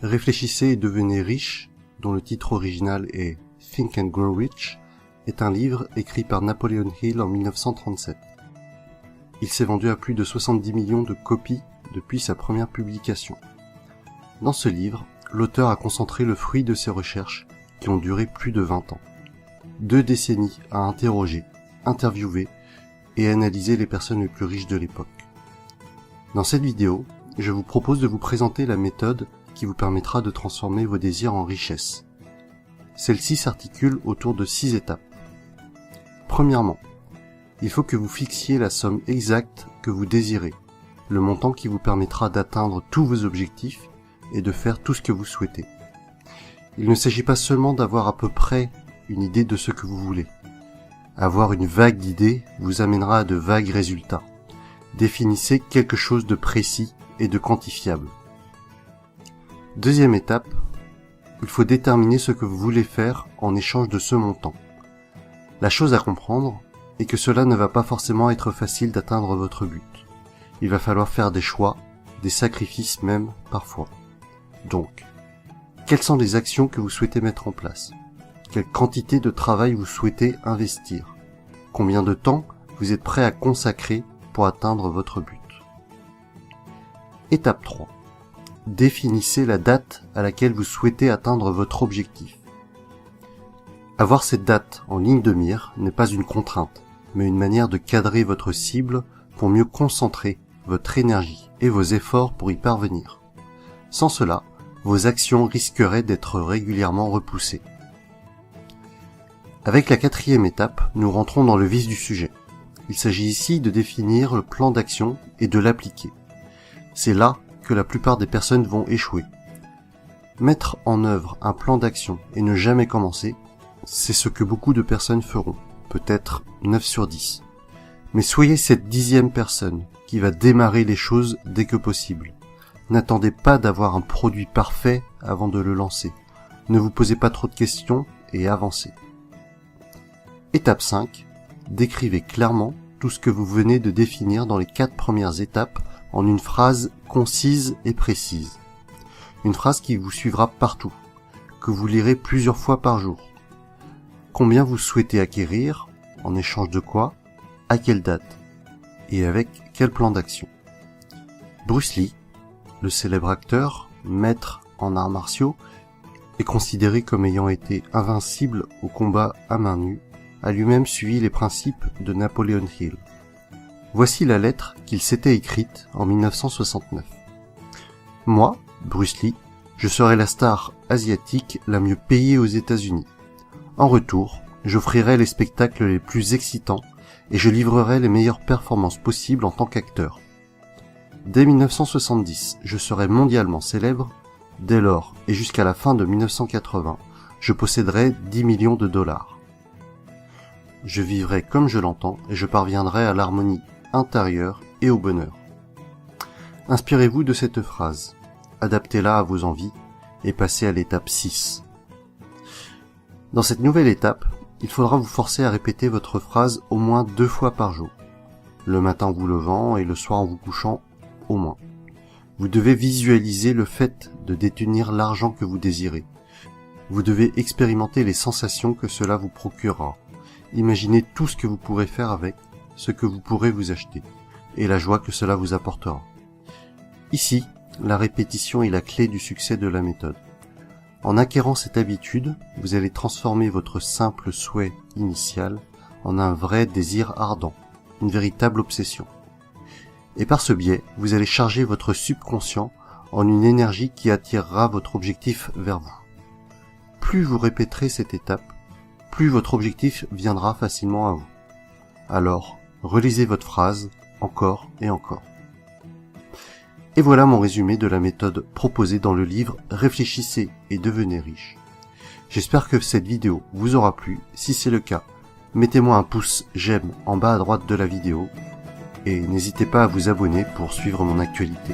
Réfléchissez et devenez riche, dont le titre original est Think and Grow Rich, est un livre écrit par Napoleon Hill en 1937. Il s'est vendu à plus de 70 millions de copies depuis sa première publication. Dans ce livre, l'auteur a concentré le fruit de ses recherches qui ont duré plus de 20 ans. 2 décennies à interroger, interviewer et analyser les personnes les plus riches de l'époque. Dans cette vidéo, je vous propose de vous présenter la méthode qui vous permettra de transformer vos désirs en richesse. Celle-ci s'articule autour de 6 étapes. Premièrement, il faut que vous fixiez la somme exacte que vous désirez, le montant qui vous permettra d'atteindre tous vos objectifs et de faire tout ce que vous souhaitez. Il ne s'agit pas seulement d'avoir à peu près une idée de ce que vous voulez. Avoir une vague d'idées vous amènera à de vagues résultats. Définissez quelque chose de précis et de quantifiable. Deuxième étape, il faut déterminer ce que vous voulez faire en échange de ce montant. La chose à comprendre est que cela ne va pas forcément être facile d'atteindre votre but. Il va falloir faire des choix, des sacrifices même parfois. Donc, quelles sont les actions que vous souhaitez mettre en place? Quelle quantité de travail vous souhaitez investir? Combien de temps vous êtes prêt à consacrer pour atteindre votre but? Étape 3. Définissez la date à laquelle vous souhaitez atteindre votre objectif. Avoir cette date en ligne de mire n'est pas une contrainte, mais une manière de cadrer votre cible pour mieux concentrer votre énergie et vos efforts pour y parvenir. Sans cela, vos actions risqueraient d'être régulièrement repoussées. Avec la 4e étape, nous rentrons dans le vif du sujet. Il s'agit ici de définir le plan d'action et de l'appliquer. C'est là que la plupart des personnes vont échouer. Mettre en œuvre un plan d'action et ne jamais commencer, c'est ce que beaucoup de personnes feront, peut-être 9 sur 10. Mais soyez cette 10e personne qui va démarrer les choses dès que possible. N'attendez pas d'avoir un produit parfait avant de le lancer. Ne vous posez pas trop de questions et avancez. Étape 5. Décrivez clairement tout ce que vous venez de définir dans les 4 premières étapes en une phrase concise et précise. Une phrase qui vous suivra partout, que vous lirez plusieurs fois par jour. Combien vous souhaitez acquérir, en échange de quoi, à quelle date, et avec quel plan d'action. Bruce Lee, le célèbre acteur, maître en arts martiaux, est considéré comme ayant été invincible au combat à main nue, a lui-même suivi les principes de Napoleon Hill. Voici la lettre qu'il s'était écrite en 1969. Moi, Bruce Lee, je serai la star asiatique la mieux payée aux États-Unis. En retour, j'offrirai les spectacles les plus excitants et je livrerai les meilleures performances possibles en tant qu'acteur. Dès 1970, je serai mondialement célèbre. Dès lors et jusqu'à la fin de 1980, je posséderai 10 millions de dollars. Je vivrai comme je l'entends et je parviendrai à l'harmonie intérieure et au bonheur. Inspirez-vous de cette phrase, adaptez-la à vos envies et passez à l'étape 6. Dans cette nouvelle étape, il faudra vous forcer à répéter votre phrase au moins 2 fois par jour, le matin en vous levant et le soir en vous couchant au moins. Vous devez visualiser le fait de détenir l'argent que vous désirez. Vous devez expérimenter les sensations que cela vous procurera. Imaginez tout ce que vous pourrez faire avec, ce que vous pourrez vous acheter, et la joie que cela vous apportera. Ici, la répétition est la clé du succès de la méthode. En acquérant cette habitude, vous allez transformer votre simple souhait initial en un vrai désir ardent, une véritable obsession. Et par ce biais, vous allez charger votre subconscient en une énergie qui attirera votre objectif vers vous. Plus vous répéterez cette étape, plus votre objectif viendra facilement à vous. Alors, relisez votre phrase encore et encore. Et voilà mon résumé de la méthode proposée dans le livre Réfléchissez et devenez riche. J'espère que cette vidéo vous aura plu. Si c'est le cas, mettez-moi un pouce j'aime en bas à droite de la vidéo et n'hésitez pas à vous abonner pour suivre mon actualité.